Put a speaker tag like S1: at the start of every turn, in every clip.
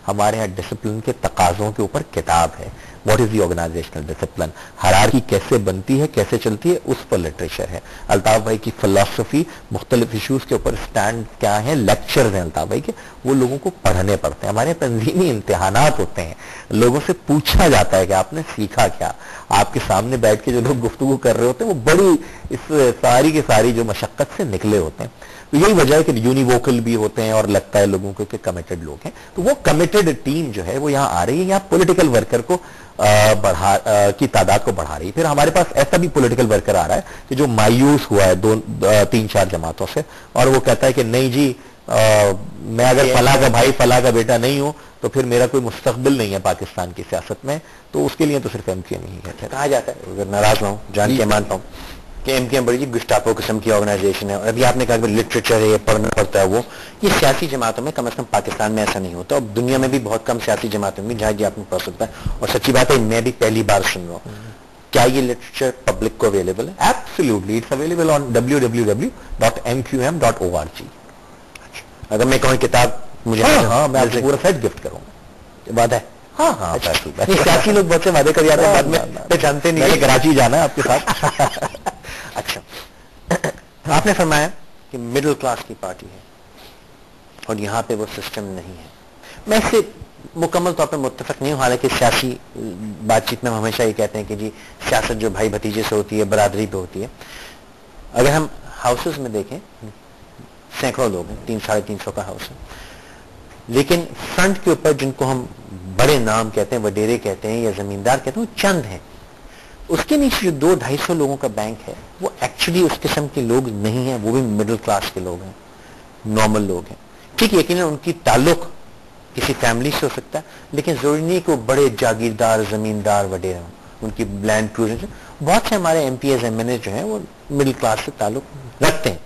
S1: ہمارے یہاں ڈسپلن کے تقاضوں کے اوپر کتاب ہے. What is the organisational discipline, hierarchy کیسے بنتی ہے, کیسے چلتی ہے, اس پر لٹریچر ہے. الطاف بھائی کی فلسفی, مختلف ایشوز کے اوپر اسٹینڈ کیا ہیں, لیکچرز ہیں الطاف بھائی کے, وہ لوگوں کو پڑھنے پڑتے ہیں. ہمارے تنظیمی امتحانات ہوتے ہیں, لوگوں سے پوچھا جاتا ہے کہ آپ نے سیکھا کیا. آپ کے سامنے بیٹھ کے جو لوگ گفتگو کر رہے ہوتے ہیں وہ بڑی اس ساری کی ساری جو مشقت سے نکلے ہوتے ہیں. تو یہی وجہ ہے کہ یونیووکل بھی ہوتے ہیں اور لگتا ہے لوگوں کو کہ کمیٹڈ لوگ ہیں. تو وہ کمیٹڈ ٹیم جو ہے وہ یہاں آ رہی ہے, یہاں پولیٹیکل ورکر کو کی تعداد کو بڑھا رہی ہے. پھر ہمارے پاس ایسا بھی پولیٹیکل ورکر آ رہا ہے کہ جو مایوس ہوا ہے 3-4 جماعتوں سے, اور وہ کہتا ہے کہ نہیں جی میں اگر فلاں کا بھائی فلاں کا بیٹا نہیں ہوں تو پھر میرا کوئی مستقبل نہیں ہے پاکستان کی سیاست میں. تو اس کے لیے تو صرف ایم کیو نہیں ہے.
S2: کہا جاتا ہے, اگر ناراض نہ ہوں, جان کے مانتا ہوں کہ ایم کیو ایم بڑی گسٹاپو قسم کی آرگنائزیشن ہے. اور ابھی آپ نے کہا کہ لٹریچر ہے, یہ پڑھنا پڑتا ہے, وہ یہ سیاسی جماعتوں میں کم از کم پاکستان میں ایسا نہیں ہوتا, اور دنیا میں بھی بہت کم سیاسی جماعتوں میں جہاں یہ آپ نے پڑھ سکتا ہے. اور سچی بات ہے میں بھی پہلی بار سن رہا ہوں. کیا یہ لٹریچر پبلک کو اویلیبل ہے؟
S1: Absolutely, it's available on www.mqm.org.
S2: اگر میں کہوں کتاب مجھے,
S1: ہاں میں آپ کو پورا سیٹ گفٹ کروں گا.
S2: بات ہے.
S1: ہاں ہاں,
S2: سیاسی لوگ بہت سے وعدے کر جاتے ہیں, بعد میں جانتے نہیں.
S1: کراچی جانا ہے آپ کے ساتھ.
S2: اچھا, آپ نے فرمایا کہ مڈل کلاس کی پارٹی ہے اور یہاں پہ وہ سسٹم نہیں ہے. میں اس سے مکمل طور پہ متفق نہیں ہوں. حالانکہ سیاسی بات چیت میں ہم ہمیشہ یہ کہتے ہیں کہ جی سیاست جو بھائی بھتیجے سے ہوتی ہے, برادری پہ ہوتی ہے. اگر ہم ہاؤسز میں دیکھیں, سینکڑوں لوگ ہیں, 300-350 کا ہاؤس ہے, لیکن فرنٹ کے اوپر جن کو ہم بڑے نام کہتے ہیں, وڈیرے کہتے ہیں یا زمیندار کہتے ہیں, وہ چند ہیں. اس کے نیچے جو 200-250 لوگوں کا بینک ہے وہ ایکچولی اس قسم کے لوگ نہیں ہیں, وہ بھی مڈل کلاس کے لوگ ہیں, نارمل لوگ ہیں. ٹھیک ہے, یقیناً ان کی تعلق کسی فیملی سے ہو سکتا ہے, لیکن ضروری نہیں کہ وہ بڑے جاگیردار زمیندار وڈیرے ہوں, ان کی لینڈ کروزر. بہت سے ہمارے M P As M N A جو ہیں وہ مڈل کلاس سے تعلق رکھتے ہیں.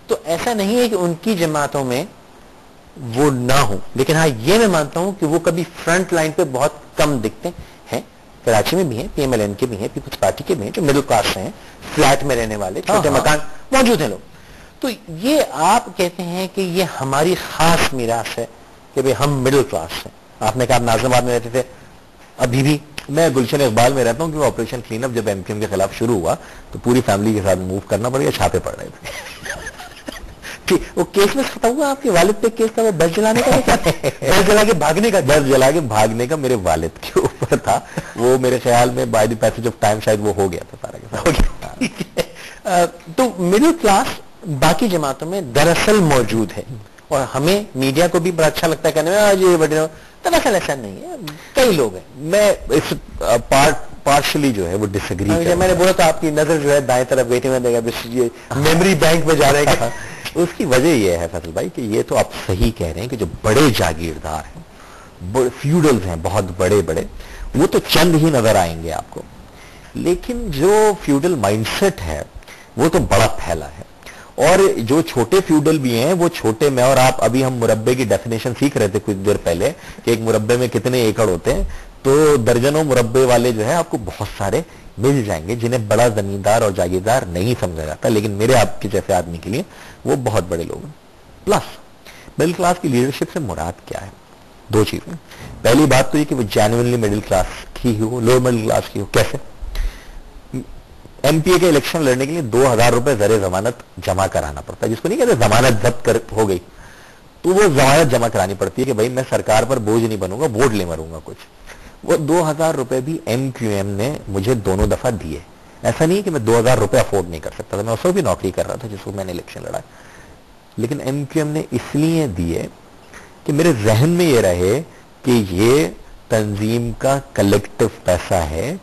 S2: تو ایسا نہیں ہے کہ ان کی جماعتوں میں وہ نہ ہوں, لیکن ہاں یہ میں مانتا ہوں کہ وہ کبھی فرنٹ لائن پہ بہت کم دکھتے ہیں. کراچی میں بھی ہیں, پی ایم ایل این کے بھی ہیں, پیپلز پارٹی کے بھی ہیں جو مڈل کلاس سے ہیں, فلیٹ میں رہنے والے, چھوٹے مکان موجود ہیں لوگ. تو یہ آپ کہتے ہیں کہ یہ ہماری خاص میراث ہے کہ بھئی ہم مڈل کلاس ہیں. آپ نے کہا آپ ناظم آباد میں رہتے تھے, ابھی بھی
S1: میں گلشن اقبال میں رہتا ہوں کہ وہ آپریشن کلین اپ جب ایم کیو ایم کے خلاف شروع ہوا تو پوری فیملی کے ساتھ موو کرنا پڑ گیا, چھاپے پڑ رہے تھے.
S2: وہ کیس میں ختم ہوا, آپ کے والد پہ کیس تھا, وہ بس جلانے کا, بس جلا کے بھاگنے کا,
S1: بس جلا کے بھاگنے کا میرے والد کے اوپر تھا. وہ میرے خیال میں by the passage of time شاید وہ ہو گیا تھا سارا کے سارا.
S2: تو مڈل کلاس باقی جماعتوں میں دراصل موجود ہے, اور ہمیں میڈیا کو بھی بڑا اچھا لگتا ہے کہنے میں آج یہ بڑے, دراصل ایسا نہیں ہے, کئی لوگ ہیں.
S1: میں اس پارشلی جو ہے وہ ڈس ایگری.
S2: جب میں نے بولا تو آپ کی نظر جو ہے دائیں طرف بیٹھے میں دیکھا یہ میموری بینک میں جا رہے ہیں.
S1: اس کی وجہ یہ ہے فیصل بھائی کہ یہ تو آپ صحیح کہہ رہے ہیں کہ جو بڑے جاگیردار ہیں, فیوڈلز ہیں بہت بڑے بڑے, وہ تو چند ہی نظر آئیں گے آپ کو, لیکن جو فیوڈل مائنڈ سیٹ ہے وہ تو بڑا پھیلا ہے. اور جو چھوٹے فیوڈل بھی ہیں وہ چھوٹے میں, اور آپ ابھی ہم مربع کی ڈیفینیشن سیکھ رہے تھے کچھ دیر پہلے کہ ایک مربع میں کتنے ایکڑ ہوتے ہیں, تو درجنوں مربع والے جو ہے آپ کو بہت سارے مل جائیں گے جنہیں بڑا زمیندار اور جاگیردار نہیں سمجھا جاتا, لیکن میرے آپ کے جیسے آدمی کے لیے وہ بہت بڑے لوگ ہیں. پلس مڈل کلاس کی لیڈرشپ سے مراد کیا ہے؟ 2 چیزیں. پہلی بات تو یہ کہ وہ جینوئنلی مڈل کلاس کی ہو, لوور مڈل کلاس کی ہو. کیسے؟ ایم پی اے کے الیکشن لڑنے کے لیے 2000 روپے زر ضمانت جمع کرانا پڑتا ہے, جس کو نہیں کہتے ضمانت ضبط ہو گئی, تو وہ ضمانت جمع کرانی پڑتی ہے کہ بھائی میں سرکار پر بوجھ نہیں بنوں گا, ووٹ لے مروں گا کچھ. وہ 2000 روپے بھی ایم کیو ایم نے مجھے دونوں دفعہ دیے. ایسا نہیں ہے کہ میں 2000 روپے افورڈ نہیں کر سکتا تھا, میں اس وقت بھی نوکری کر رہا تھا جس کو میں نے الیکشن لڑا, لیکن ایم کیو ایم نے اس لیے دیے کہ میرے ذہن میں یہ رہے کہ یہ تنظیم کا کلیکٹو پیسہ ہے,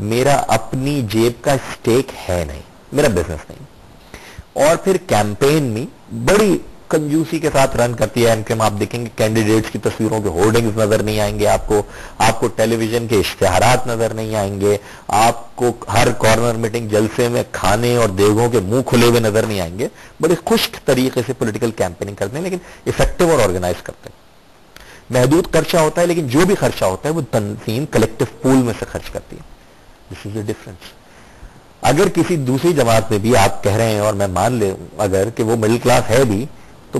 S1: میرا اپنی جیب کا اسٹیک ہے نہیں, میرا بزنس نہیں. اور پھر کیمپین میں بڑی کنجوسی کے ساتھ رن کرتی ہے ایم کیو ایم. آپ دیکھیں گے کینڈیڈیٹس کی تصویروں کے ہورڈنگز نظر نہیں آئیں گے آپ کو ٹیلی ویژن کے اشتہارات نظر نہیں آئیں گے, آپ کو ہر کارنر میٹنگ جلسے میں کھانے اور دیگوں کے منہ کھلے ہوئے نظر نہیں آئیں گے. بڑے خشک طریقے سے پولیٹیکل کیمپیننگ کرتے ہیں, لیکن افیکٹو اور آرگنائز کرتے ہیں. محدود خرچہ ہوتا ہے, لیکن جو بھی خرچہ ہوتا ہے وہ تنظیم کلیکٹو پول میں سے خرچ کرتی ہے. دس از دا ڈفرنس. اگر کسی دوسری جماعت میں بھی آپ کہہ رہے ہیں, اور میں مان لوں اگر کہ وہ مڈل کلاس ہے بھی, تو